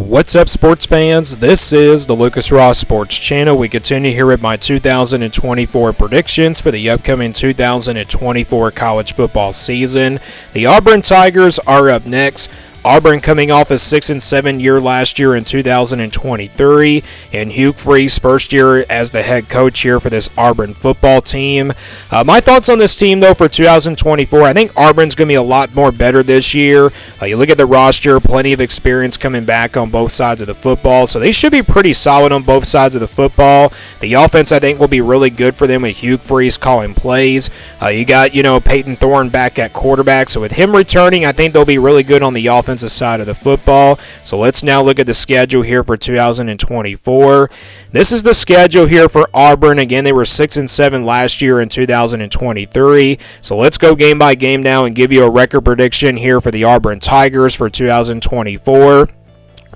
What's up, sports fans? This is the Lucas Ross Sports Channel. We continue here with my 2024 predictions for the upcoming 2024 college football season. The Auburn Tigers are up next. Auburn coming off a 6-7 year last year in 2023, and Hugh Freeze first year as the head coach here for this Auburn football team. My thoughts on this team, though, for 2024, I think Auburn's going to be a lot more better this year. You look at the roster, plenty of experience coming back on both sides of the football, so they should be pretty solid on both sides of the football. The offense, I think, will be really good for them with Hugh Freeze calling plays. You got, Peyton Thorne back at quarterback, so with him returning, I think they'll be really good on the offensive side of the football. So let's now look at the schedule here for 2024. This is the schedule here for Auburn. Again, they were 6-7 last year in 2023. So let's go game by game now and give you a record prediction here for the Auburn Tigers for 2024.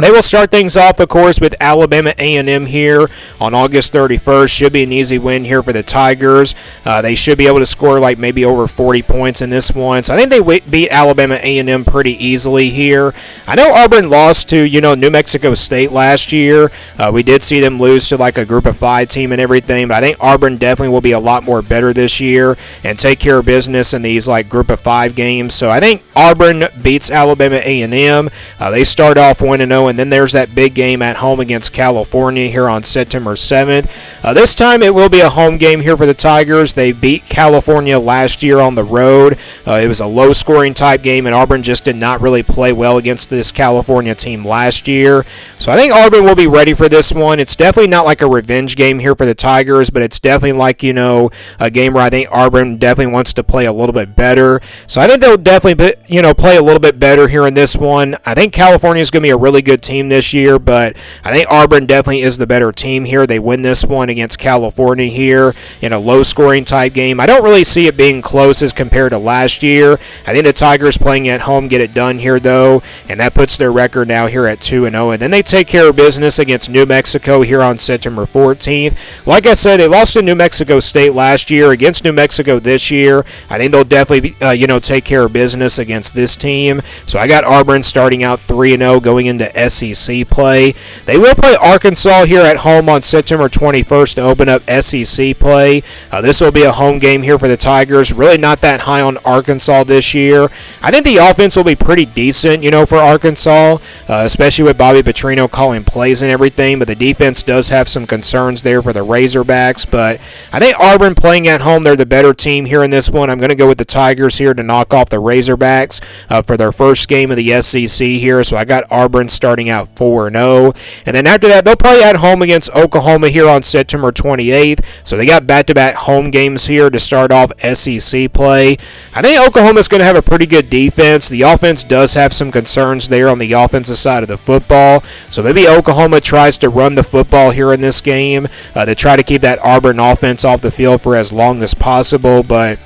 They will start things off, of course, with Alabama A&M here on August 31st. Should be an easy win here for the Tigers. They should be able to score like maybe over 40 points in this one. So I think they beat Alabama A&M pretty easily here. I know Auburn lost to, New Mexico State last year. We did see them lose to like a Group of 5 team and everything. But I think Auburn definitely will be a lot more better this year and take care of business in these like Group of 5 games. So I think Auburn beats Alabama A&M. They start off 1-0. And then there's that big game at home against California here on September 7th. This time it will be a home game here for the Tigers. They beat California last year on the road. It was a low-scoring type game, and Auburn just did not really play well against this California team last year. So I think Auburn will be ready for this one. It's definitely not like a revenge game here for the Tigers, but it's definitely like, a game where I think Auburn definitely wants to play a little bit better. So I think they'll definitely, play a little bit better here in this one. I think California is going to be a really good team this year, but I think Auburn definitely is the better team here. They win this one against California here in a low-scoring type game. I don't really see it being close as compared to last year. I think the Tigers playing at home get it done here, though, and that puts their record now here at 2-0. And then they take care of business against New Mexico here on September 14th. Like I said, they lost to New Mexico State last year. Against New Mexico this year, I think they'll definitely, take care of business against this team. So I got Auburn starting out 3-0 going into SEC play. They will play Arkansas here at home on September 21st to open up SEC play. This will be a home game here for the Tigers. Really not that high on Arkansas this year. I think the offense will be pretty decent, for Arkansas, especially with Bobby Petrino calling plays and everything, but the defense does have some concerns there for the Razorbacks. But I think Auburn playing at home, they're the better team here in this one. I'm going to go with the Tigers here to knock off the Razorbacks for their first game of the SEC here. So I got Auburn starting out 4-0. And then after that, they'll play at home against Oklahoma here on September 28th. So they got back-to-back home games here to start off SEC play. I think Oklahoma's going to have a pretty good defense. The offense does have some concerns there on the offensive side of the football. So maybe Oklahoma tries to run the football here in this game to try to keep that Auburn offense off the field for as long as possible. But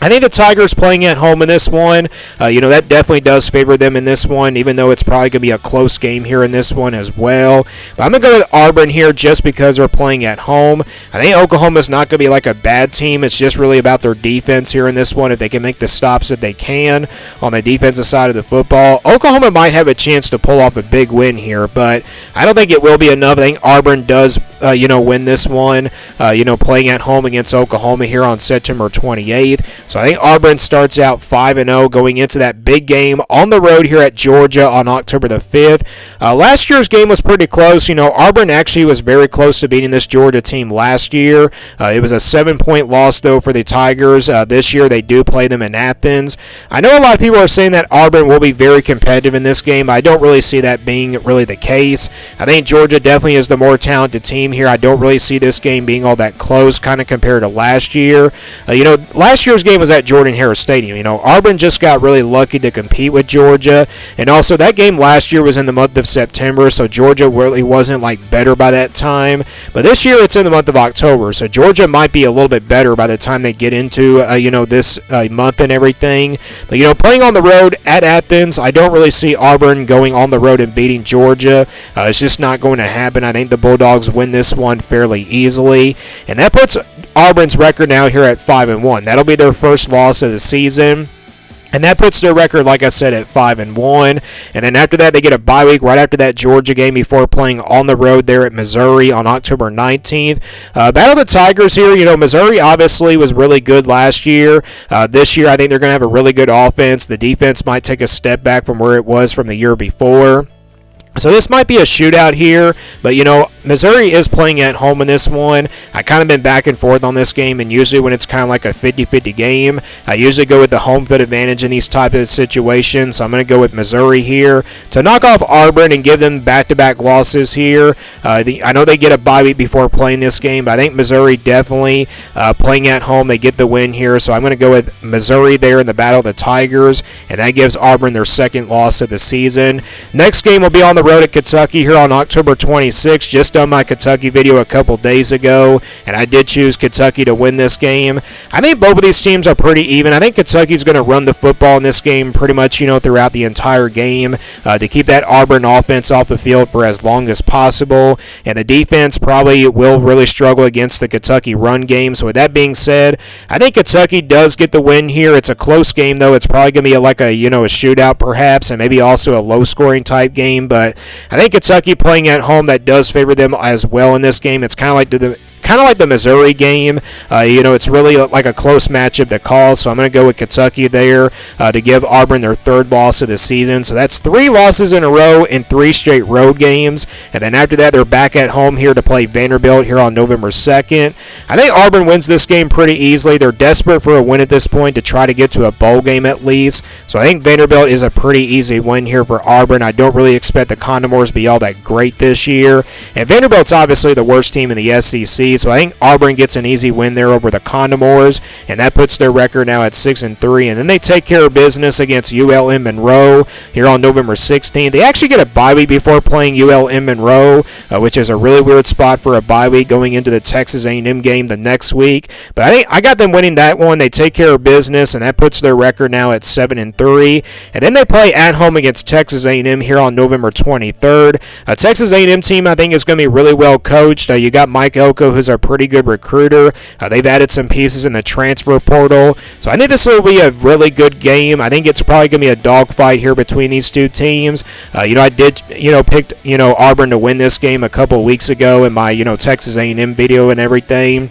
I think the Tigers playing at home in this one, that definitely does favor them in this one, even though it's probably going to be a close game here in this one as well. But I'm going to go with Auburn here just because they're playing at home. I think Oklahoma's not going to be like a bad team. It's just really about their defense here in this one. If they can make the stops that they can on the defensive side of the football, Oklahoma might have a chance to pull off a big win here, but I don't think it will be enough. I think Auburn does win this one, playing at home against Oklahoma here on September 28th. So I think Auburn starts out 5-0 going into that big game on the road here at Georgia on October the 5th. Last year's game was pretty close. Auburn actually was very close to beating this Georgia team last year. It was a 7-point loss, though, for the Tigers. This year they do play them in Athens. I know a lot of people are saying that Auburn will be very competitive in this game. I don't really see that being really the case. I think Georgia definitely is the more talented team here. I don't really see this game being all that close kind of compared to last year. Last year's game was at Jordan-Hare Stadium. Auburn just got really lucky to compete with Georgia, and also that game last year was in the month of September, so Georgia really wasn't like better by that time. But this year it's in the month of October, so Georgia might be a little bit better by the time they get into this month and everything. But playing on the road at Athens, I don't really see Auburn going on the road and beating Georgia. It's just not going to happen. I think the Bulldogs win this one fairly easily, and that puts Auburn's record now here at 5-1. That'll be their first loss of the season. And that puts their record, like I said, at 5-1. And then after that, they get a bye week right after that Georgia game before playing on the road there at Missouri on October 19th. Battle the Tigers here. You know, Missouri obviously was really good last year. This year, I think they're going to have a really good offense. The defense might take a step back from where it was from the year before. So this might be a shootout here, but, you know, Missouri is playing at home in this one. I kind of been back and forth on this game, and usually when it's kind of like a 50-50 game, I usually go with the home field advantage in these type of situations. So I'm going to go with Missouri here to knock off Auburn and give them back-to-back losses here. I know they get a bye week before playing this game, but I think Missouri definitely playing at home, they get the win here. So I'm going to go with Missouri there in the Battle of the Tigers, and that gives Auburn their second loss of the season. Next game will be on the road at Kentucky here on October 26th. Just done my Kentucky video a couple days ago, and I did choose Kentucky to win this game. I think both of these teams are pretty even. I think Kentucky's going to run the football in this game pretty much, you know, throughout the entire game to keep that Auburn offense off the field for as long as possible, and the defense probably will really struggle against the Kentucky run game. So with that being said, I think Kentucky does get the win here. It's a close game, though. It's probably going to be like a, you know, a shootout perhaps, and maybe also a low-scoring type game, but I think Kentucky playing at home, that does favor them as well in this game. It's kind of like the Missouri game. You know, it's really like a close matchup to call, so I'm going to go with Kentucky there to give Auburn their third loss of the season. So that's 3 losses in a row in 3 straight road games, and then after that, they're back at home here to play Vanderbilt here on November 2nd. I think Auburn wins this game pretty easily. They're desperate for a win at this point to try to get to a bowl game at least, so I think Vanderbilt is a pretty easy win here for Auburn. I don't really expect the Condors to be all that great this year, and Vanderbilt's obviously the worst team in the SEC. So I think Auburn gets an easy win there over the Condors, and that puts their record now at 6-3. And then they take care of business against ULM Monroe here on November 16th. They actually get a bye week before playing ULM Monroe, which is a really weird spot for a bye week going into the Texas A&M game the next week. But I think I got them winning that one. They take care of business, and that puts their record now at 7-3. And then they play at home against Texas A&M here on November 23rd. Texas A&M team I think is going to be really well coached. You got Mike Elko, who's a pretty good recruiter. They've added some pieces in the transfer portal, so I think this will be a really good game. I think it's probably going to be a dogfight here between these two teams. You know, I did, you know, picked, you know, Auburn to win this game a couple weeks ago in my, you know, Texas A&M video and everything.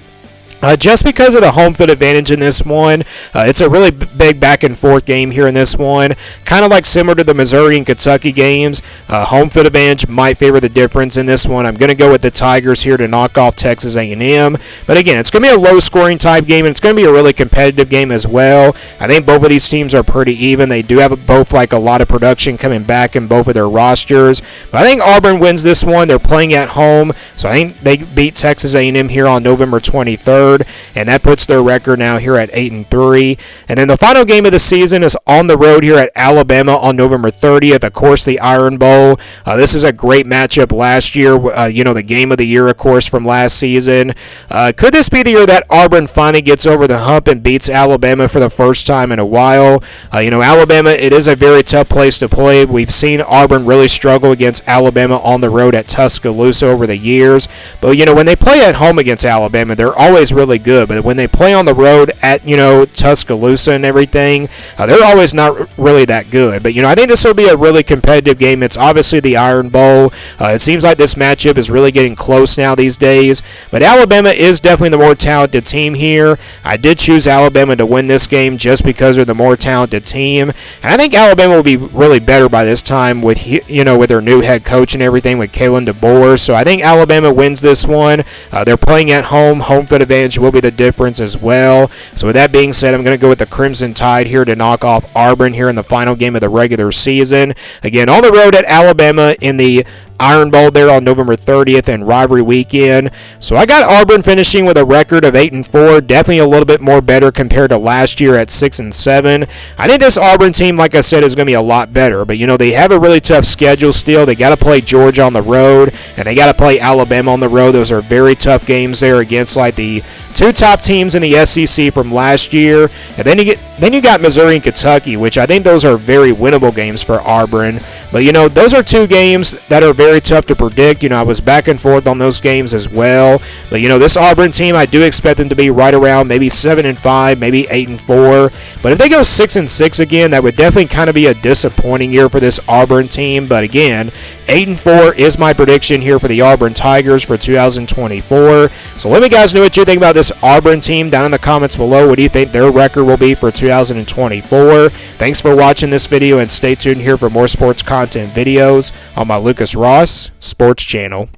Just because of the home field advantage in this one, it's a really big back-and-forth game here in this one. Kind of like similar to the Missouri and Kentucky games. Home field advantage might favor the difference in this one. I'm going to go with the Tigers here to knock off Texas A&M. But again, it's going to be a low-scoring type game, and it's going to be a really competitive game as well. I think both of these teams are pretty even. They do have both like a lot of production coming back in both of their rosters. But I think Auburn wins this one. They're playing at home, so I think they beat Texas A&M here on November 23rd. And that puts their record now here at 8-3. And then the final game of the season is on the road here at Alabama on November 30th. Of course, the Iron Bowl. This is a great matchup last year. You know, the game of the year, of course, from last season. Could this be the year that Auburn finally gets over the hump and beats Alabama for the first time in a while? You know, Alabama, it is a very tough place to play. We've seen Auburn really struggle against Alabama on the road at Tuscaloosa over the years. But, you know, when they play at home against Alabama, they're always really good, but when they play on the road at, you know, Tuscaloosa and everything, they're always not really that good. But, you know, I think this will be a really competitive game. It's obviously the Iron Bowl. It seems like this matchup is really getting close now these days, but Alabama is definitely the more talented team here. I did choose Alabama to win this game just because they're the more talented team, and I think Alabama will be really better by this time with, you know, with their new head coach and everything with Kalen DeBoer. So I think Alabama wins this one. They're playing at home. Home field advantage will be the difference as well. So with that being said, I'm going to go with the Crimson Tide here to knock off Auburn here in the final game of the regular season. Again, on the road at Alabama in the Iron Bowl there on November 30th and rivalry weekend. So I got Auburn finishing with a record of 8-4, definitely a little bit more better compared to last year at 6-7. I think this Auburn team, like I said, is going to be a lot better, but you know, they have a really tough schedule still. They got to play Georgia on the road, and they got to play Alabama on the road. Those are very tough games there against like the two top teams in the SEC from last year, and then you got Missouri and Kentucky, which I think those are very winnable games for Auburn. But those are two games that are very tough to predict. I was back and forth on those games as well. But this Auburn team, I do expect them to be right around maybe 7-5, maybe 8-4. But if they go 6-6 again, that would definitely kind of be a disappointing year for this Auburn team. But again, 8-4 is my prediction here for the Auburn Tigers for 2024. So let me guys know what you think about this Auburn team down in the comments below. What do you think their record will be for 2024? Thanks for watching this video, and stay tuned here for more sports content videos on my Lucas Ross Sports channel.